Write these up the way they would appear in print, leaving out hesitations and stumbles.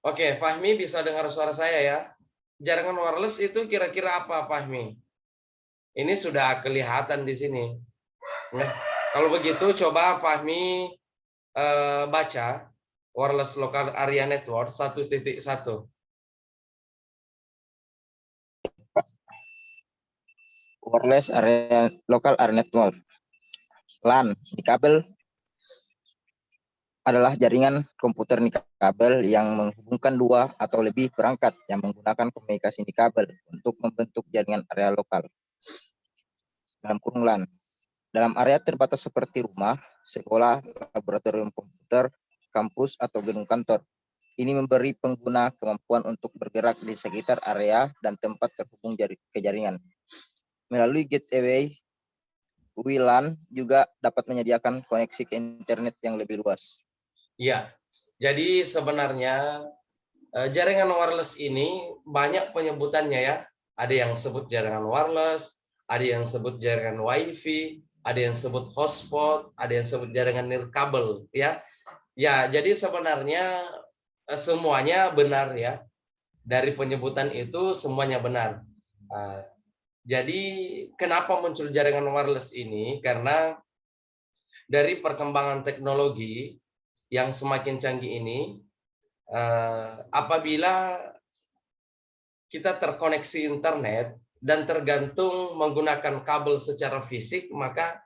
Oke, Fahmi bisa dengar suara saya ya. Jaringan wireless itu kira-kira apa, Fahmi? Ini sudah kelihatan di sini. Nah, kalau begitu coba Fahmi baca wireless local area network 1.1. Wireless area local area network. LAN di kabel adalah jaringan komputer nikabel yang menghubungkan dua atau lebih perangkat yang menggunakan komunikasi nikabel untuk membentuk jaringan area lokal. Dalam kurung LAN, dalam area terbatas seperti rumah, sekolah, laboratorium komputer, kampus, atau gedung kantor. Ini memberi pengguna kemampuan untuk bergerak di sekitar area dan tempat terhubung ke jaringan. Melalui gateway, WLAN juga dapat menyediakan koneksi ke internet yang lebih luas. Ya, jadi sebenarnya jaringan wireless ini banyak penyebutannya ya. Ada yang sebut jaringan wireless, ada yang sebut jaringan WiFi, ada yang sebut hotspot, ada yang sebut jaringan nirkabel ya. Ya, jadi sebenarnya semuanya benar ya. Dari penyebutan itu semuanya benar. Jadi kenapa muncul jaringan wireless ini? Karena dari perkembangan teknologi yang semakin canggih ini, apabila kita terkoneksi internet dan tergantung menggunakan kabel secara fisik, maka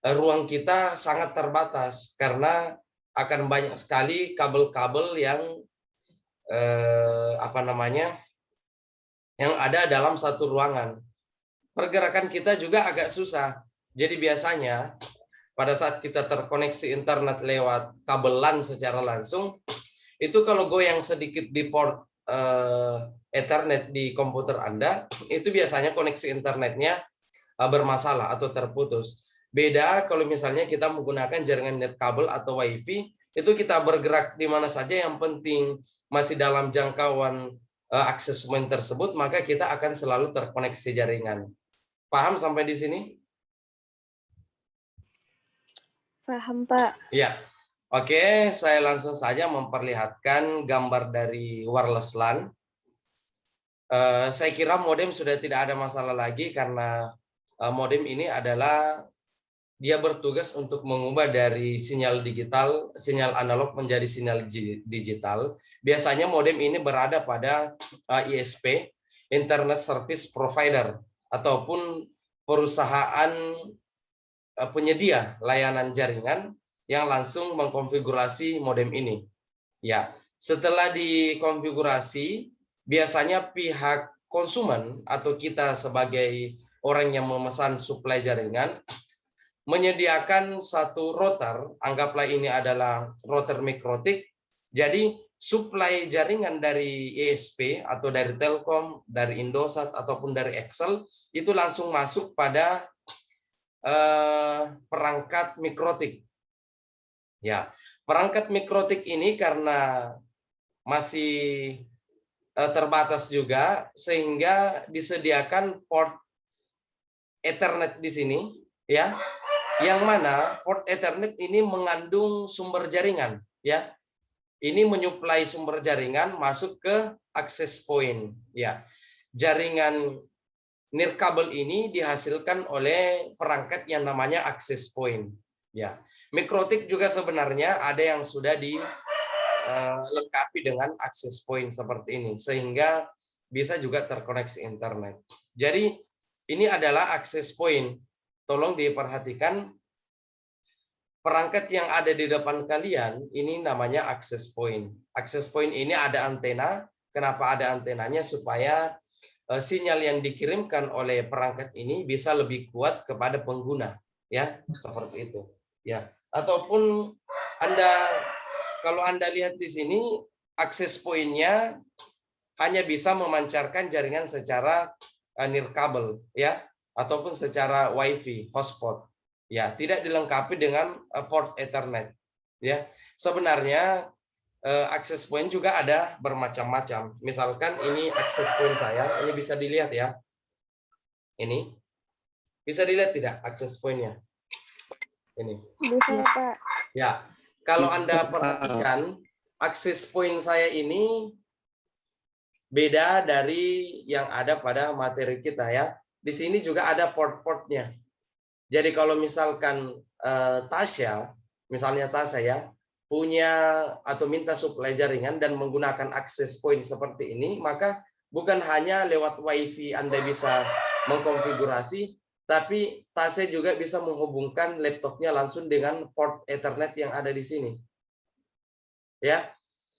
ruang kita sangat terbatas karena akan banyak sekali kabel-kabel yang yang ada dalam satu ruangan. Pergerakan kita juga agak susah. Jadi biasanya pada saat kita terkoneksi internet lewat kabel LAN secara langsung, itu kalau goyang sedikit di port Ethernet di komputer Anda, itu biasanya koneksi internetnya bermasalah atau terputus. Beda kalau misalnya kita menggunakan jaringan net kabel atau WiFi, itu kita bergerak di mana saja, yang penting masih dalam jangkauan akses point tersebut, maka kita akan selalu terkoneksi jaringan. Paham sampai di sini? Paham, Pak. Ya. Oke, saya langsung saja memperlihatkan gambar dari wireless LAN. Saya kira modem sudah tidak ada masalah lagi karena modem ini adalah dia bertugas untuk mengubah dari sinyal digital, sinyal analog menjadi sinyal digital. Biasanya modem ini berada pada ISP, Internet Service Provider, ataupun perusahaan penyedia layanan jaringan yang langsung mengkonfigurasi modem ini. Ya, setelah dikonfigurasi, biasanya pihak konsumen atau kita sebagai orang yang memesan suplai jaringan menyediakan satu router, anggaplah ini adalah router mikrotik. Jadi suplai jaringan dari ISP atau dari Telkom, dari Indosat ataupun dari Excel itu langsung masuk pada perangkat mikrotik. Ya, perangkat mikrotik ini karena masih terbatas juga, sehingga disediakan port Ethernet di sini, ya, yang mana port Ethernet ini mengandung sumber jaringan, ya. Ini menyuplai sumber jaringan masuk ke access point, ya. Jaringan nirkabel ini dihasilkan oleh perangkat yang namanya access point, ya. Mikrotik juga sebenarnya ada yang sudah dilengkapi dengan access point seperti ini, sehingga bisa juga terkoneksi internet. Jadi ini adalah access point. Tolong diperhatikan, perangkat yang ada di depan kalian ini namanya access point. Access point ini ada antena. Kenapa ada antenanya? Supaya sinyal yang dikirimkan oleh perangkat ini bisa lebih kuat kepada pengguna, ya, seperti itu, ya. Ataupun kalau Anda lihat di sini, access point-nya hanya bisa memancarkan jaringan secara nirkabel, ya, ataupun secara WiFi hotspot, ya, tidak dilengkapi dengan port Ethernet, ya. Sebenarnya access point juga ada bermacam-macam. Misalkan ini access point saya, ini bisa dilihat ya. Ini bisa dilihat tidak access point-nya? Ini. Bisa, Pak. Ya, kalau Anda perhatikan, akses point saya ini beda dari yang ada pada materi kita ya. Di sini juga ada port-portnya. Jadi kalau misalkan Tasya, misalnya Tasya ya, punya atau minta suplai jaringan dan menggunakan akses point seperti ini, maka bukan hanya lewat WiFi Anda bisa mengkonfigurasi, tapi Tasya juga bisa menghubungkan laptopnya langsung dengan port Ethernet yang ada di sini. Ya.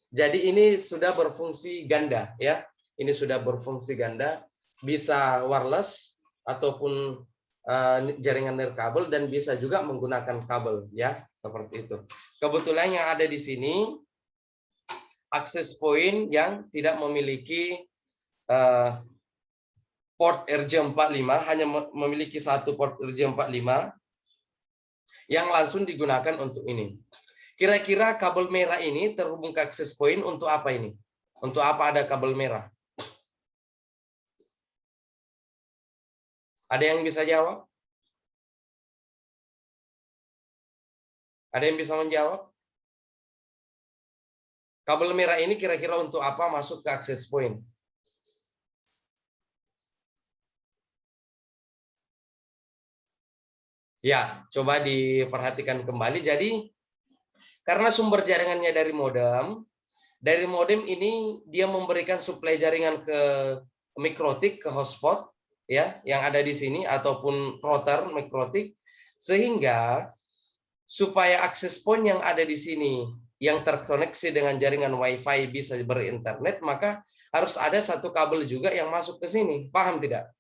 Jadi ini sudah berfungsi ganda ya. Ini sudah berfungsi ganda, bisa wireless ataupun jaringan nirkabel dan bisa juga menggunakan kabel ya, seperti itu. Kebetulan yang ada di sini akses point yang tidak memiliki port RJ45, hanya memiliki satu port RJ45 yang langsung digunakan untuk ini. Kira-kira kabel merah ini terhubung ke akses point untuk apa ini? Untuk apa ada kabel merah? Ada yang bisa jawab? Ada yang bisa menjawab? Kabel merah ini kira-kira untuk apa masuk ke akses point? Ya, coba diperhatikan kembali. Jadi, karena sumber jaringannya dari modem ini dia memberikan suplai jaringan ke mikrotik, ke hotspot, ya, yang ada di sini ataupun router mikrotik, sehingga supaya akses point yang ada di sini yang terkoneksi dengan jaringan WiFi bisa berinternet, maka harus ada satu kabel juga yang masuk ke sini. Paham tidak?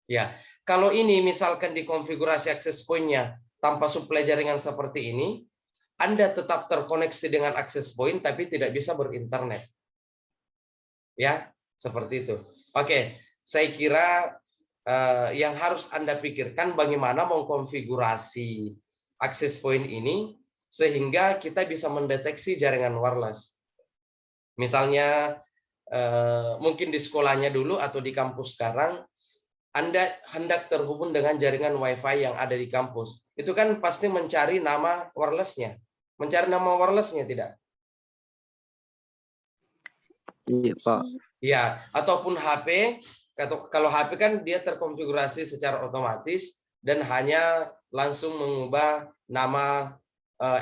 Ya, kalau ini misalkan dikonfigurasi akses point-nya tanpa suplai jaringan seperti ini, Anda tetap terkoneksi dengan akses point tapi tidak bisa berinternet. Ya, seperti itu. Oke, saya kira yang harus Anda pikirkan bagaimana mengkonfigurasi akses point ini sehingga kita bisa mendeteksi jaringan wireless. Misalnya mungkin di sekolahnya dulu atau di kampus sekarang Anda hendak terhubung dengan jaringan WiFi yang ada di kampus. Itu kan pasti mencari nama wireless-nya. Mencari nama wireless-nya tidak? Iya, Pak. Ya, ataupun HP. Kalau HP kan dia terkonfigurasi secara otomatis dan hanya langsung mengubah nama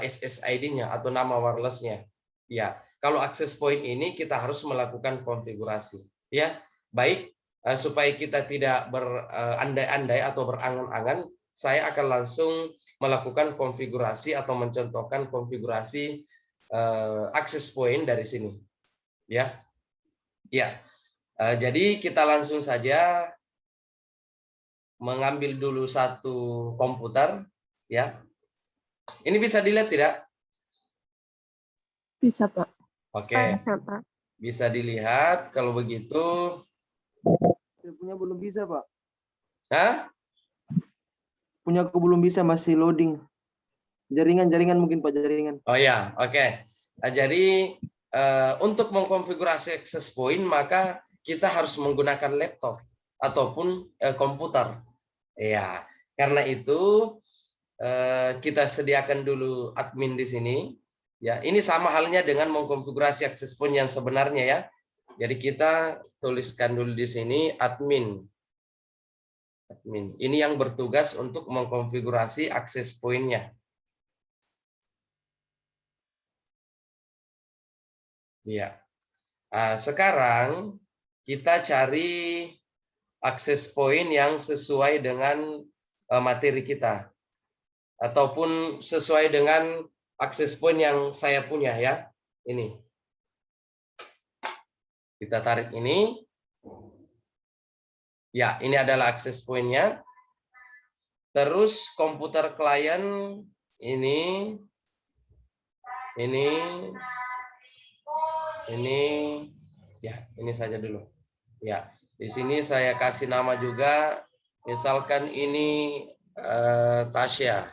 SSID-nya atau nama wireless-nya. Ya, kalau access point ini kita harus melakukan konfigurasi. Ya, baik. Supaya kita tidak berandai-andai atau berangan-angan, saya akan langsung melakukan konfigurasi atau mencontohkan konfigurasi access point dari sini. Ya, ya. Jadi kita langsung saja mengambil dulu satu komputer, ya. Ini bisa dilihat tidak? Bisa, Pak. Oke, Bisa, Pak. bisa dilihat. Kalau begitu, Saya punya belum bisa, Pak. hah? Punya aku belum bisa, masih loading. Jaringan mungkin, Pak, jaringan. Oh ya, oke. Jadi untuk mengkonfigurasi access point maka kita harus menggunakan laptop ataupun komputer. Ya, karena itu kita sediakan dulu admin di sini. Ya, ini sama halnya dengan mengkonfigurasi access point yang sebenarnya ya. Jadi kita tuliskan dulu di sini admin. Admin. Ini yang bertugas untuk mengkonfigurasi access point-nya. Ya. Nah, sekarang kita cari access point yang sesuai dengan materi kita ataupun sesuai dengan access point yang saya punya ya. Ini. Kita tarik ini. Ya, ini adalah access point-nya. Terus komputer klien ini ya, ini saja dulu. Ya, di sini saya kasih nama juga, misalkan ini Tasya.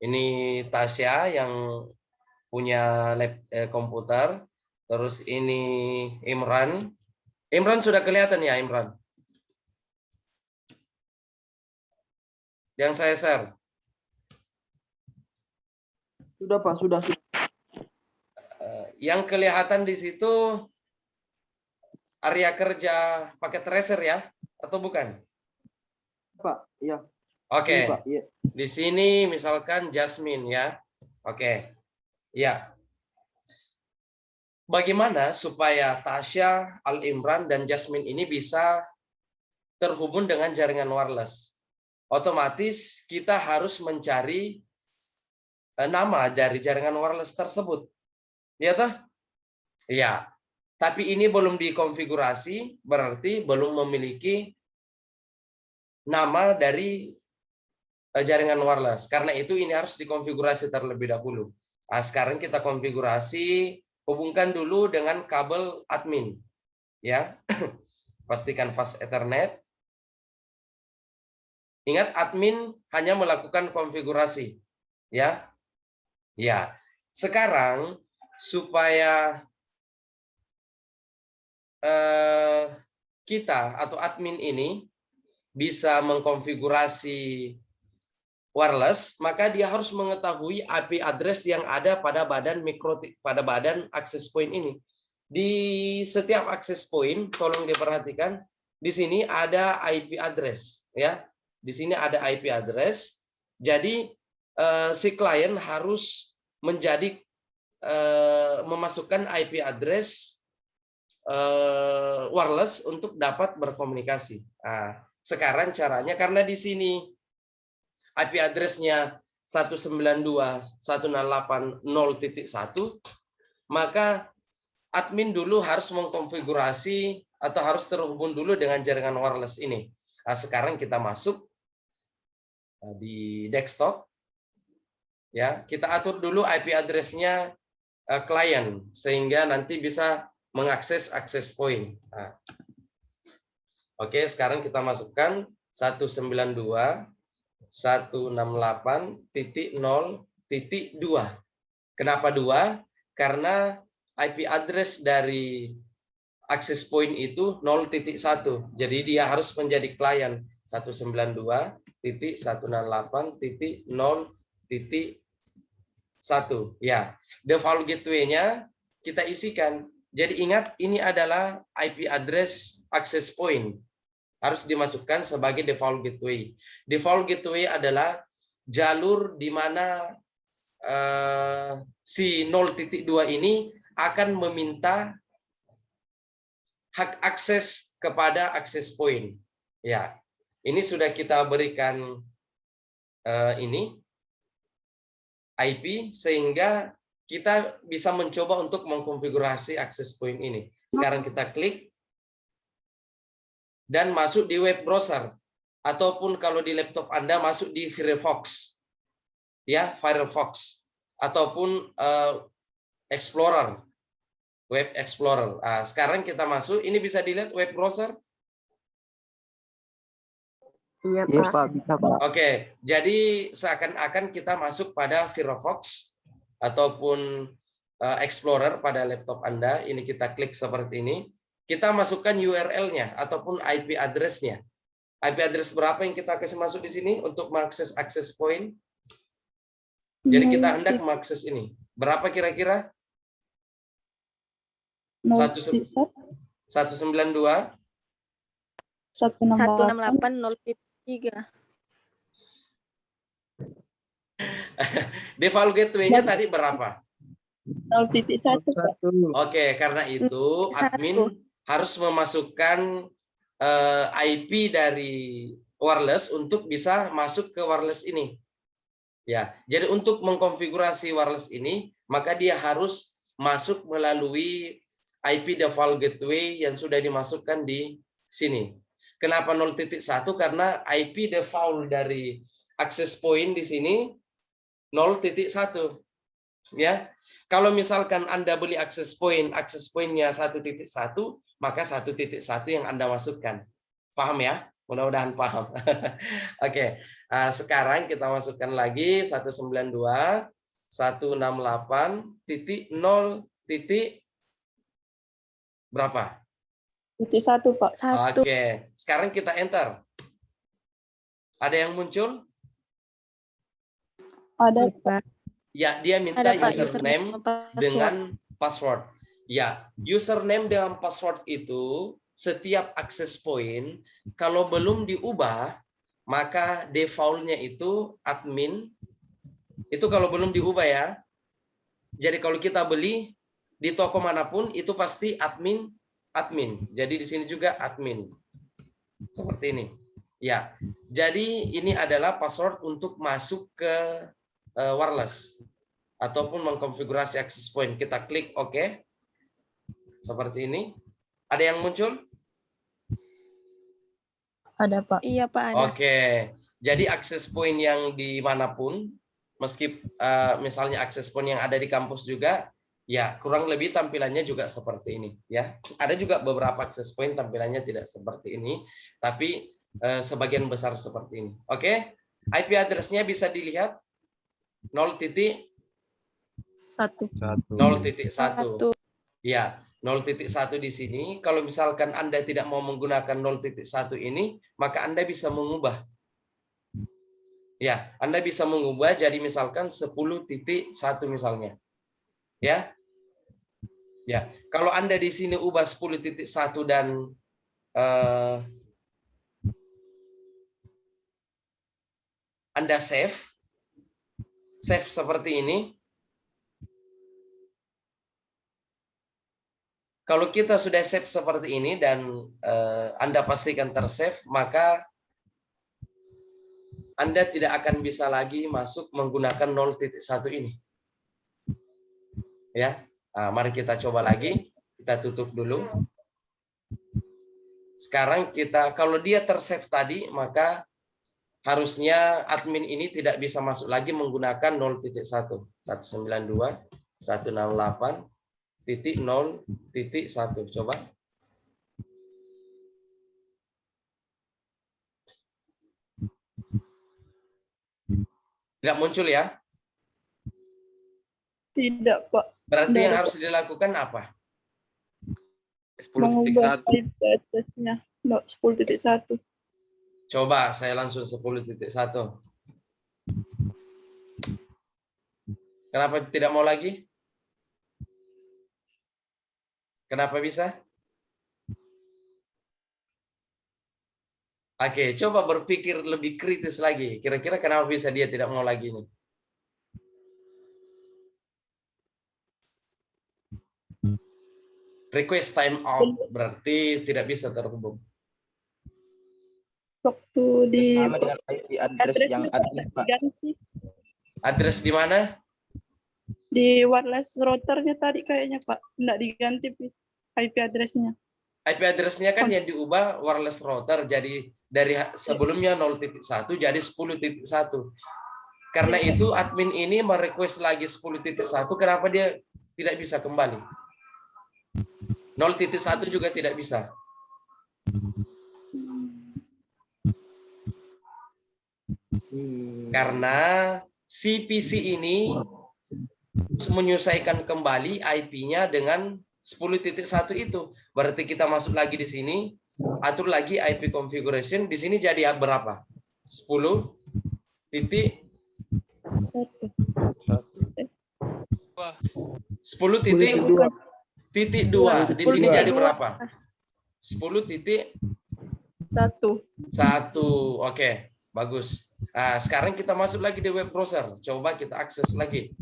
Ini Tasya yang punya komputer. Terus ini Imran. Imran sudah kelihatan ya, Imran? yang saya share? Sudah Pak, sudah. Yang kelihatan di situ area kerja pakai tracer ya, atau bukan? Pak, iya. Oke, Ini Pak, iya. di sini misalkan Jasmine ya. Oke, ya. Bagaimana supaya Tasya, Al Imran, dan Jasmine ini bisa terhubung dengan jaringan wireless? Otomatis kita harus mencari nama dari jaringan wireless tersebut. Ya toh? Iya. Tapi ini belum dikonfigurasi, berarti belum memiliki nama dari jaringan wireless. Karena itu ini harus dikonfigurasi terlebih dahulu. Nah, sekarang kita konfigurasi, hubungkan dulu dengan kabel admin. Ya. Pastikan fast Ethernet. Ingat, admin hanya melakukan konfigurasi. Ya. Ya. Sekarang supaya kita atau admin ini bisa mengkonfigurasi wireless, maka dia harus mengetahui IP address yang ada pada badan pada badan access point ini. Di setiap access point, tolong diperhatikan, di sini ada IP address, ya. Di sini ada IP address. Jadi si klien harus memasukkan IP address wireless untuk dapat berkomunikasi. Nah, sekarang caranya, karena di sini IP address-nya 192.168.0.1, maka admin dulu harus mengkonfigurasi atau harus terhubung dulu dengan jaringan wireless ini. Nah, sekarang kita masuk di desktop. Ya, kita atur dulu IP address-nya klien sehingga nanti bisa mengakses access point. Nah. Oke, sekarang kita masukkan 192.168.0.2. Kenapa 2? Karena IP address dari access point itu 0.1. Jadi dia harus menjadi klien 192.168.0.1. Ya, default gateway-nya kita isikan. Jadi ingat, ini adalah IP address access point. Harus dimasukkan sebagai default gateway. Default gateway adalah jalur di mana si 0.2 ini akan meminta hak akses kepada access point. Ya, ini sudah kita berikan ini IP sehingga kita bisa mencoba untuk mengkonfigurasi access point ini. Sekarang kita klik dan masuk di web browser, ataupun kalau di laptop Anda masuk di Firefox, ya, Firefox, ataupun Explorer, web Explorer. Nah, sekarang kita masuk, ini bisa dilihat web browser. Iya Iya Pak. Pak, bisa Pak. Oke, jadi seakan-akan kita masuk pada Firefox ataupun Explorer pada laptop Anda. Ini kita klik seperti ini. Kita masukkan URL-nya ataupun IP address-nya. IP address berapa yang kita kasih masuk di sini untuk mengakses access point? Jadi kita hendak mengakses ini. Berapa kira-kira? 192 168.0.3. Default gateway-nya tadi berapa? 0.1. Oke, karena itu admin harus memasukkan IP dari wireless untuk bisa masuk ke wireless ini. Ya, jadi untuk mengkonfigurasi wireless ini, maka dia harus masuk melalui IP default gateway yang sudah dimasukkan di sini. Kenapa 0.1? Karena IP default dari access point di sini 0.1. Ya. Kalau misalkan Anda beli access point-nya 1.1, maka 1.1 yang Anda masukkan. Paham ya? Mudah-mudahan paham. Oke. Nah, sekarang kita masukkan lagi 192.168.0. Berapa? 1, Pak. 1. Oke, sekarang kita enter. Ada yang muncul? Ada, Pak. Ya, dia minta ada Pak, username password. dengan password. Ya, username dengan password itu setiap akses point kalau belum diubah, maka defaultnya itu admin. Itu kalau belum diubah ya. Jadi kalau kita beli di toko manapun itu pasti admin. Jadi di sini juga admin. Seperti ini. Ya. Jadi ini adalah password untuk masuk ke wireless ataupun mengkonfigurasi access point. Kita klik OK. Seperti ini. Ada yang muncul? Ada Pak. Iya Pak, ada. Oke. Jadi access point yang dimanapun, meski misalnya access point yang ada di kampus juga, ya kurang lebih tampilannya juga seperti ini. Ya, ada juga beberapa access point tampilannya tidak seperti ini, tapi sebagian besar seperti ini. Oke. IP address-nya bisa dilihat 0.1. 0.1. Ya, 0.1 di sini. Kalau misalkan Anda tidak mau menggunakan 0.1 ini, maka Anda bisa mengubah. Ya, Anda bisa mengubah jadi misalkan 10.1 misalnya. Ya. Ya, kalau Anda di sini ubah 10.1 dan Anda save seperti ini. Kalau kita sudah save seperti ini dan Anda pastikan tersave, maka Anda tidak akan bisa lagi masuk menggunakan 0.1 ini. Ya, mari kita coba lagi. Kita tutup dulu. Sekarang kita, kalau dia tersave tadi, maka harusnya admin ini tidak bisa masuk lagi menggunakan 0.1. 192.168.0.1. Coba. Tidak muncul ya? Tidak Pak. Berarti Tidak yang ada, harus dilakukan apa? mengubah 10.1. IP address-nya. 10.1. Coba saya langsung 10.1. Kenapa tidak mau lagi? Kenapa bisa? Oke, coba berpikir lebih kritis lagi. Kira-kira kenapa bisa dia tidak mau lagi nih? Request time out berarti tidak bisa terhubung. Waktu di Sama dengan IP address yang admin, Pak. ganti Address di mana? di wireless routernya tadi kayaknya Pak, enggak diganti IP address-nya. IP address-nya kan yang diubah wireless router, jadi dari sebelumnya 0.1 jadi 10.1. Karena itu admin ini merequest lagi 10.1, kenapa dia tidak bisa kembali? 0.1 juga tidak bisa. Karena si PC ini menyesuaikan kembali IP-nya dengan 10.1 itu. Berarti kita masuk lagi di sini, atur lagi IP configuration, di sini jadi berapa? 10.1. 10.2. Di sini jadi berapa? 10.1. Oke, bagus. Nah, sekarang kita masuk lagi di web browser. Coba kita akses lagi.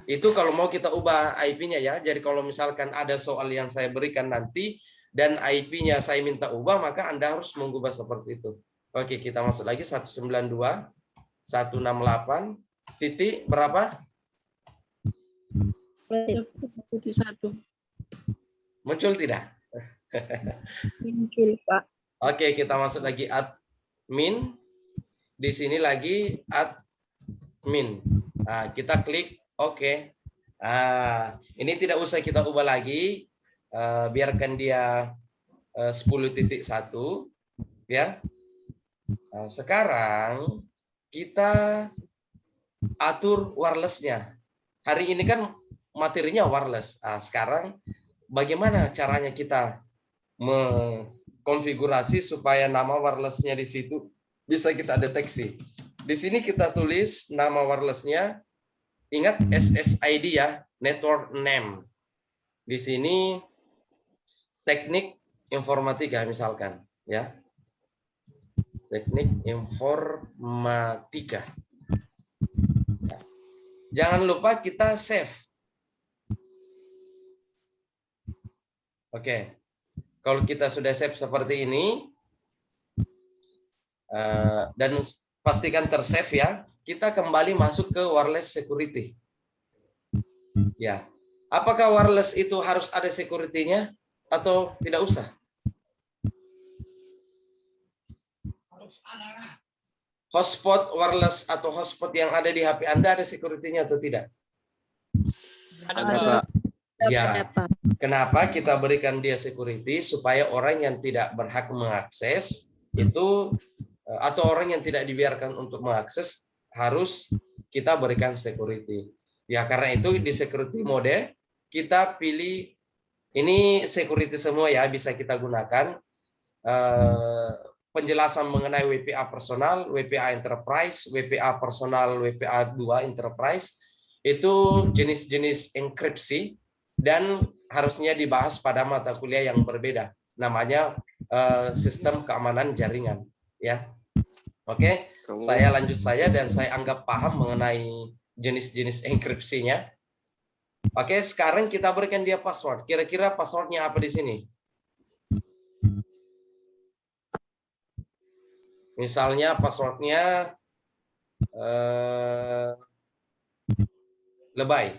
Itu kalau mau kita ubah IP-nya ya. Jadi kalau misalkan ada soal yang saya berikan nanti dan IP-nya saya minta ubah, maka Anda harus mengubah seperti itu. Oke, kita masuk lagi 192.168 titik berapa? 1. Muncul tidak? Muncul Pak. Oke, kita masuk lagi admin. Di sini lagi admin. Nah, kita klik oke. Ini tidak usah kita ubah lagi. Biarkan dia 10.1 ya. Nah, sekarang kita atur wireless-nya. Hari ini kan materinya wireless. Sekarang bagaimana caranya kita mengkonfigurasi supaya nama wireless-nya di situ bisa kita deteksi. Di sini kita tulis nama wirelessnya. Ingat SSID ya, network name. Di sini teknik informatika misalkan, ya. Teknik informatika. Ya. Jangan lupa kita save. Oke. Kalau kita sudah save seperti ini, dan pastikan tersave ya, kita kembali masuk ke wireless security. Ya, apakah wireless itu harus ada security-nya atau tidak usah? Hotspot wireless atau hotspot yang ada di HP Anda ada security-nya atau tidak? Ada, Pak. Ya. Kenapa kita berikan dia security? Supaya orang yang tidak berhak mengakses itu, atau orang yang tidak dibiarkan untuk mengakses, harus kita berikan security. Ya, karena itu di security mode kita pilih, ini security semua ya, bisa kita gunakan. Penjelasan mengenai WPA personal, WPA enterprise, WPA personal, WPA 2 enterprise, itu jenis-jenis enkripsi dan harusnya dibahas pada mata kuliah yang berbeda. Namanya sistem keamanan jaringan. Ya, oke. Saya lanjut dan saya anggap paham mengenai jenis-jenis enkripsinya. Oke, sekarang kita berikan dia password. Kira-kira passwordnya apa di sini? Misalnya passwordnya lebay.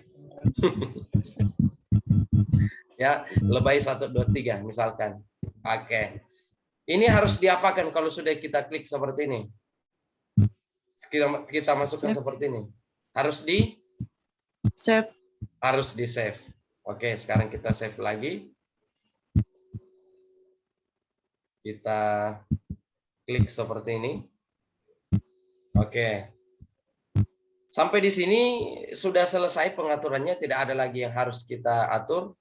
Ya, lebay 123 misalkan. Oke. Ini harus diapakan kalau sudah kita klik seperti ini? Kita masukkan seperti ini. Harus di Save. Harus di save. Oke, sekarang kita save lagi. Kita klik seperti ini. Oke. Sampai di sini sudah selesai pengaturannya, tidak ada lagi yang harus kita atur.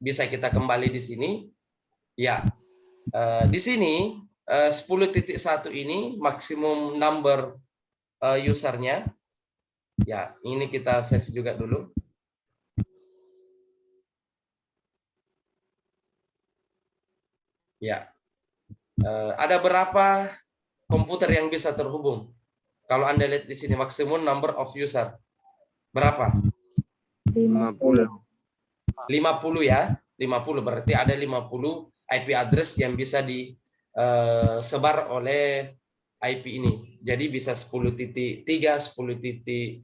Bisa kita kembali di sini. Ya. Di sini 10.1 ini maksimum number usernya. Ya, ini kita save juga dulu. Ya. Ada berapa komputer yang bisa terhubung? Kalau Anda lihat di sini maksimum number of user. Berapa? 50. 50 ya. 50 berarti ada 50 IP address yang bisa disebar oleh IP ini. Jadi bisa 10.3, 10.5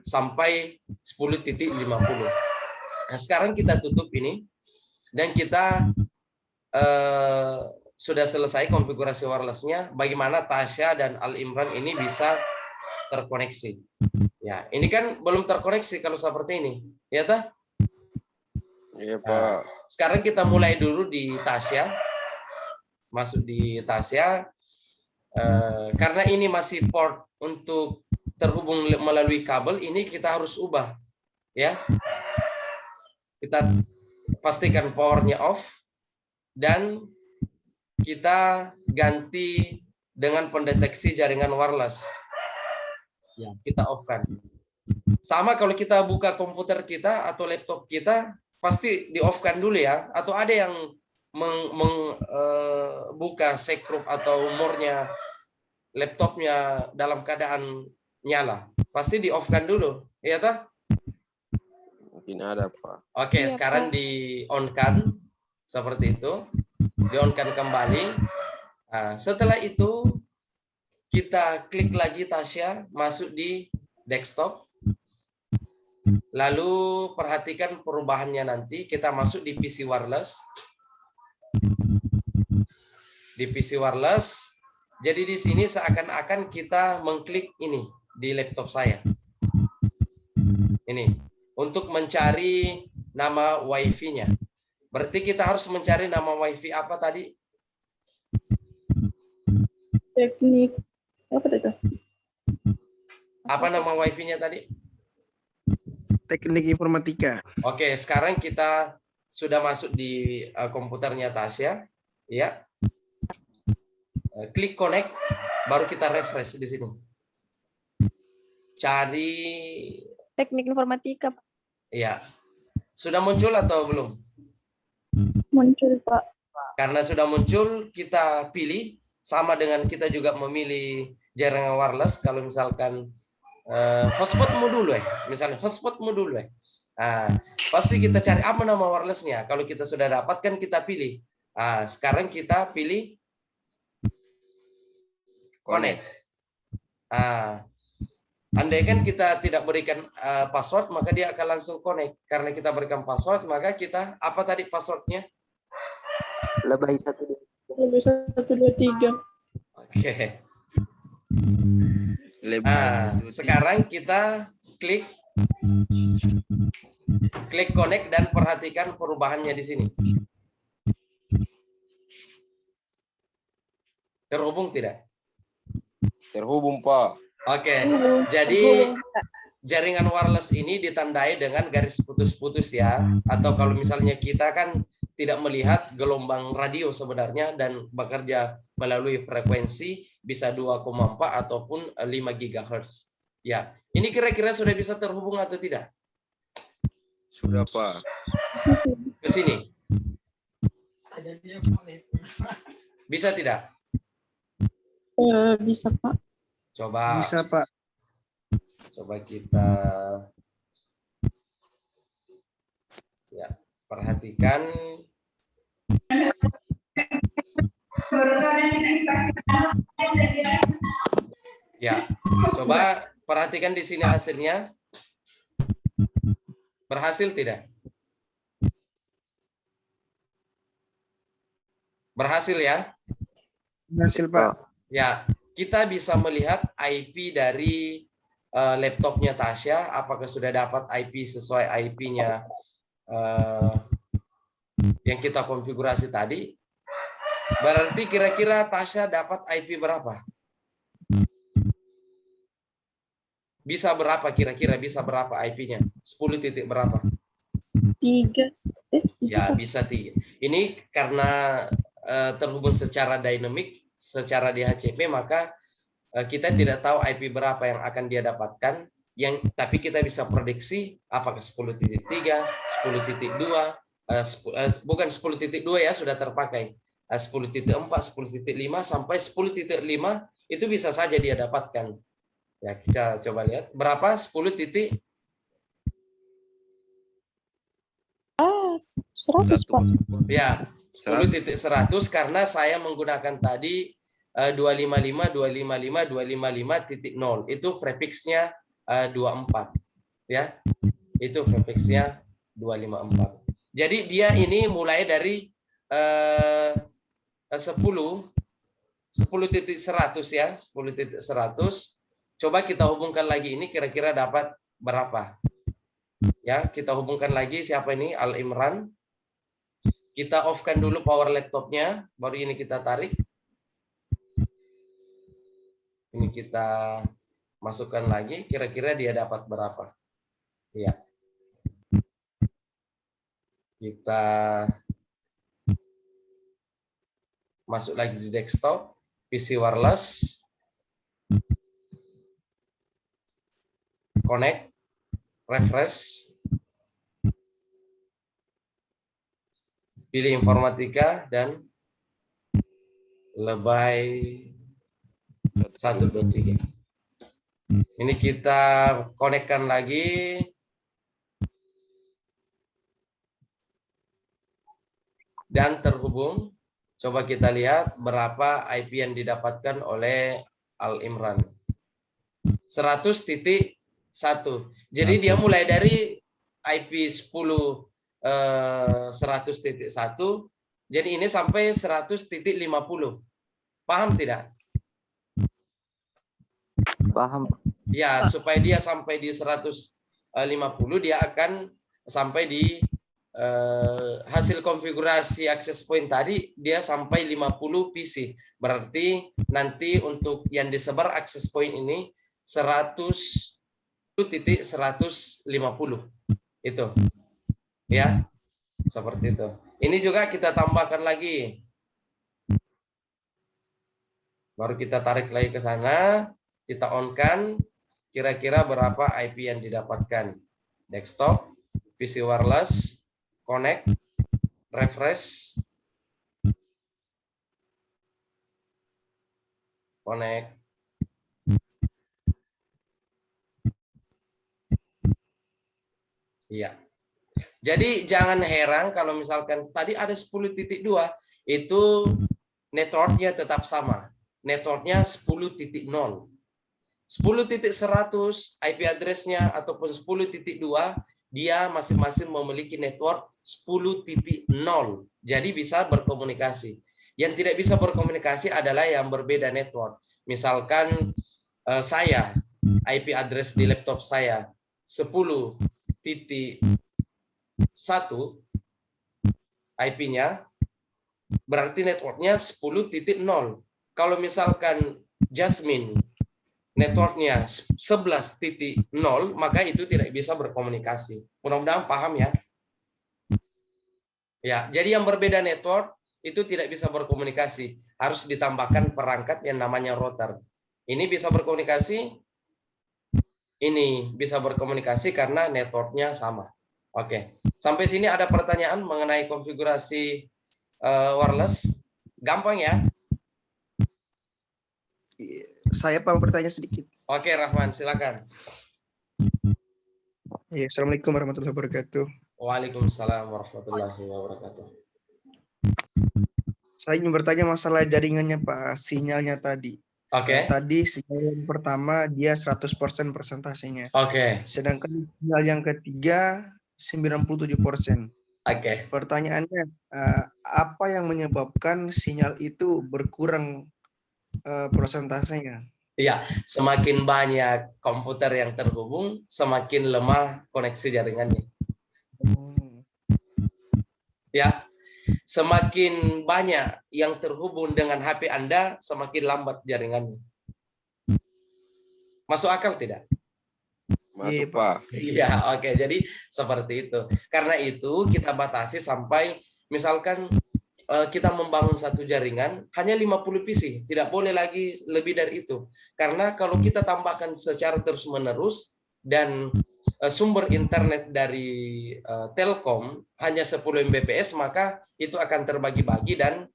sampai 10.50. Nah, sekarang kita tutup ini dan kita sudah selesai konfigurasi wirelessnya. Bagaimana Tasya dan Al Imran ini bisa terkoneksi? Ya, ini kan belum terkoneksi kalau seperti ini, ya toh? Iya, Pak. Nah, sekarang kita mulai dulu di Tasya, masuk di Tasya. Karena ini masih port untuk terhubung melalui kabel, ini kita harus ubah, ya. Kita pastikan powernya off dan kita ganti dengan pendeteksi jaringan wireless. Ya, kita off kan. Sama kalau kita buka komputer kita atau laptop kita, pasti di off kan dulu ya. Atau ada yang buka sekrup atau umurnya laptopnya dalam keadaan nyala, pasti di off kan dulu, ya toh? Mungkin ada, Pak. Oke, Iya, sekarang Pak. di on kan seperti itu, di on kan kembali. Nah, setelah itu kita klik lagi Tasya, masuk di desktop. Lalu perhatikan perubahannya nanti, kita masuk di PC wireless. Di PC wireless, jadi di sini seakan-akan kita mengklik ini di laptop saya. Ini untuk mencari nama WiFi-nya. Berarti kita harus mencari nama WiFi apa tadi? Teknik. Apa itu? Apa nama WiFi-nya tadi? Teknik informatika. Oke, sekarang kita sudah masuk di komputernya Tasya, ya. Klik connect. baru kita refresh di sini. Cari, Teknik informatika, Pak. ya. Sudah muncul atau belum? Muncul, Pak. Karena sudah muncul, kita pilih sama dengan kita juga memilih jaringan wireless. Kalau misalkan hotspotmu dulu misalnya hotspotmu dulu Nah, pasti kita cari apa nama wirelessnya. Kalau kita sudah dapatkan, kita pilih. Nah, sekarang kita pilih connect. Nah, andai kan kita tidak berikan password, maka dia akan langsung connect. Karena kita berikan password, maka kita apa tadi passwordnya? Lebih 1, 2. Lebih 1, 2, 3. Oke. Nah, sekarang kita klik connect dan perhatikan perubahannya di sini. Terhubung tidak? Terhubung, Pak. Oke. Jadi jaringan wireless ini ditandai dengan garis putus-putus ya. Atau kalau misalnya kita kan tidak melihat gelombang radio sebenarnya dan bekerja melalui frekuensi bisa 2,4 ataupun 5 GHz. Ya, ini kira-kira sudah bisa terhubung atau tidak? Sudah, Pak. Ke sini. Bisa tidak? Bisa, Pak. Coba. Bisa, Pak. Coba kita ya, perhatikan. Ya, coba perhatikan di sini hasilnya. Berhasil tidak? Berhasil ya? Berhasil, Pak. Ya, kita bisa melihat IP dari laptopnya Tasya. Apakah sudah dapat IP sesuai IP-nya yang kita konfigurasi tadi? Berarti kira-kira Tasya dapat IP berapa? Bisa berapa kira-kira? Bisa berapa IP-nya? 10 titik berapa? 3. Ya, bisa 3. Ini karena terhubung secara dinamik, secara DHCP, maka kita tidak tahu IP berapa yang akan dia dapatkan. Tapi kita bisa prediksi apakah 10.3, 10.2, bukan 10.2 ya sudah terpakai. 10.4, 10.5 sampai 10.5 itu bisa saja dia dapatkan. Ya, kita coba lihat berapa 10 titik 100, Pak. ya 10.100 karena saya menggunakan tadi 255.255.255.0 itu prefixnya 24 ya, itu prefixnya 254. Jadi dia ini mulai dari 10.100 ya, 10.100. Coba kita hubungkan lagi ini kira-kira dapat berapa? Ya, kita hubungkan lagi siapa ini? Al Imran. Kita off-kan dulu power laptopnya, baru ini kita tarik. Ini kita masukkan lagi, kira-kira dia dapat berapa? Ya. Kita masuk lagi di desktop, PC wireless. Connect, refresh, pilih informatika dan lebay 1, 2, 3. Ini kita konekkan lagi. Dan terhubung. Coba kita lihat berapa IP yang didapatkan oleh Al Imran. 100.1. Jadi dia mulai dari IP 10 100.1. Jadi ini sampai 100.50. Paham tidak? Paham. Ya, supaya dia sampai di 150 dia akan sampai di hasil konfigurasi access point tadi dia sampai 50 PC. Berarti nanti untuk yang disebar access point ini 100.150 itu ya, seperti itu. Ini juga kita tambahkan lagi Baru kita tarik lagi ke sana, kita on-kan, kira-kira berapa IP yang didapatkan. Desktop, PC wireless, connect, refresh, connect. Iya. Jadi jangan heran kalau misalkan tadi ada 10.2 itu networknya tetap sama. Networknya 10.0. 10.100 IP address-nya ataupun 10.2 dia masing-masing memiliki network 10.0. Jadi bisa berkomunikasi. Yang tidak bisa berkomunikasi adalah yang berbeda network. Misalkan saya IP address di laptop saya 10.1 IP-nya, berarti networknya 10.0. Kalau misalkan Jasmine networknya 11.0, maka itu tidak bisa berkomunikasi. Mudah-mudahan paham ya. Ya, jadi yang berbeda network itu tidak bisa berkomunikasi. Harus ditambahkan perangkat yang namanya router. Ini bisa berkomunikasi, ini bisa berkomunikasi karena networknya sama. Oke, sampai sini ada pertanyaan mengenai konfigurasi wireless? Gampang ya? Saya mau bertanya sedikit. Oke, Rahman, silakan. Ya, Assalamualaikum warahmatullahi wabarakatuh. Waalaikumsalam warahmatullahi wabarakatuh. Saya ingin bertanya masalah jaringannya Pak, sinyalnya tadi. Oke. Tadi sinyal yang pertama dia 100% persentasenya. Oke. Sedangkan sinyal yang ketiga 97%. Oke. Pertanyaannya, apa yang menyebabkan sinyal itu berkurang persentasenya? Iya, semakin banyak komputer yang terhubung, semakin lemah koneksi jaringannya. Ya, semakin banyak yang terhubung dengan HP Anda, semakin lambat jaringannya. Masuk akal tidak? Masuk, Pak. Iya, oke. Jadi seperti itu. Karena itu kita batasi sampai misalkan kita membangun satu jaringan hanya 50 PC, tidak boleh lagi lebih dari itu. Karena kalau kita tambahkan secara terus-menerus dan sumber internet dari Telkom hanya 10 Mbps, maka itu akan terbagi-bagi dan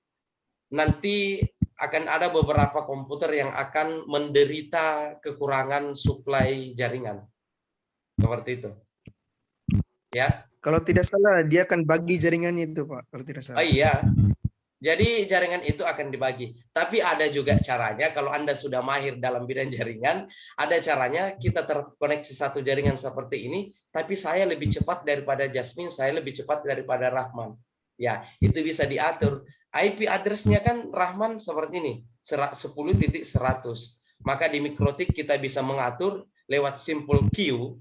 nanti akan ada beberapa komputer yang akan menderita kekurangan suplai jaringan. Seperti itu. Ya. Kalau tidak salah dia akan bagi jaringannya itu Pak, kalau tidak salah. Oh iya. Jadi jaringan itu akan dibagi. Tapi ada juga caranya kalau Anda sudah mahir dalam bidang jaringan, ada caranya kita terkoneksi satu jaringan seperti ini, tapi saya lebih cepat daripada Jasmine, saya lebih cepat daripada Rahman. Ya, itu bisa diatur. IP address-nya kan Rahman seperti ini, 10.100. Maka di Mikrotik kita bisa mengatur lewat simple queue,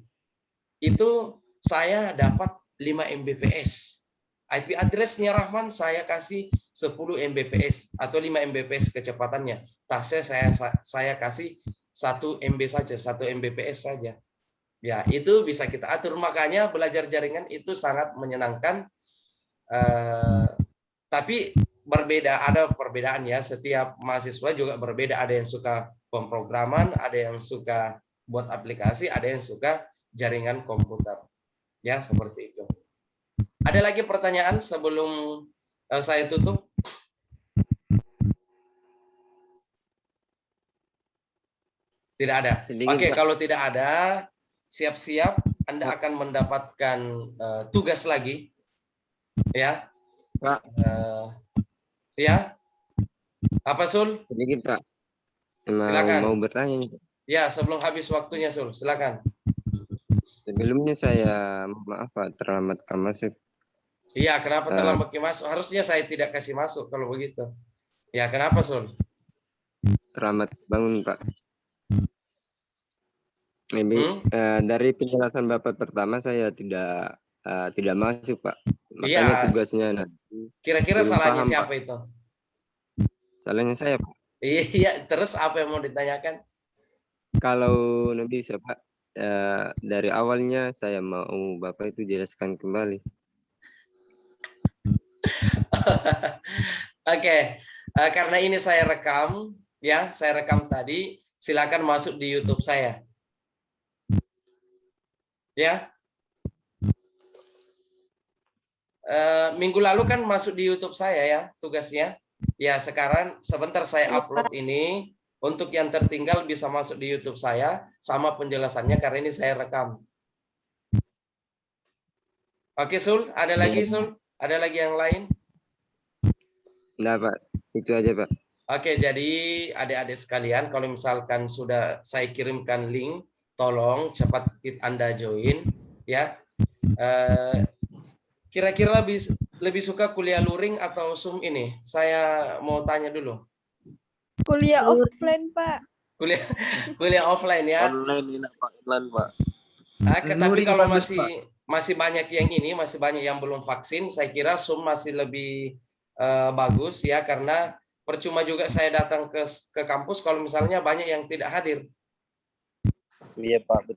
itu saya dapat 5 Mbps. IP address-nya Rahman saya kasih 10 Mbps atau 5 Mbps kecepatannya. Tasnya saya kasih 1 MB saja, 1 Mbps saja. Ya, itu bisa kita atur. Makanya belajar jaringan itu sangat menyenangkan. Tapi berbeda, ada perbedaan ya. Setiap mahasiswa juga berbeda. Ada yang suka pemrograman, ada yang suka buat aplikasi, ada yang suka jaringan komputer. Ya, seperti itu. Ada lagi pertanyaan sebelum saya tutup? Tidak ada. Oke, kalau tidak ada, siap-siap Anda akan mendapatkan tugas lagi. Ya. Pak. Ya. Apa, Sul? Sedikit, Pak. Silakan. Mau bertanya nih. Ya, sebelum habis waktunya, Sul. Silakan. Sebelumnya saya maaf Pak, terlambat masuk. Iya, kenapa terlambat masuk? Harusnya saya tidak kasih masuk kalau begitu. Ya, kenapa, Sul? Terlambat bangun, Pak. Dari penjelasan Bapak pertama saya tidak masuk, Pak. Makanya tugasnya nanti. Kira-kira salahnya paham, siapa Pak? Itu? Salahnya saya, Pak. Iya, terus apa yang mau ditanyakan? Kalau bisa, Pak, dari awalnya saya mau Bapak itu jelaskan kembali. Oke, karena ini saya rekam, ya, saya rekam tadi. Silakan masuk di YouTube saya. Ya. Minggu lalu kan masuk di YouTube saya ya tugasnya. Ya, sekarang sebentar saya upload ini. Untuk yang tertinggal bisa masuk di YouTube saya sama penjelasannya karena ini saya rekam. Oke, Sul, ada lagi Sul? Ada lagi yang lain? Nah, Pak, itu aja, Pak. Oke, jadi adik-adik sekalian, kalau misalkan sudah saya kirimkan link, tolong cepat Anda join ya. Kira-kira lebih suka kuliah luring atau Zoom ini? Saya mau tanya dulu. Kuliah offline, Pak. Kuliah offline ya. Online ini Pak, online Pak. Tapi Luring kalau bagus, Pak. masih banyak yang ini, masih banyak yang belum vaksin, saya kira Zoom masih lebih bagus ya, karena percuma juga saya datang ke kampus kalau misalnya banyak yang tidak hadir. Iya Pak, betul.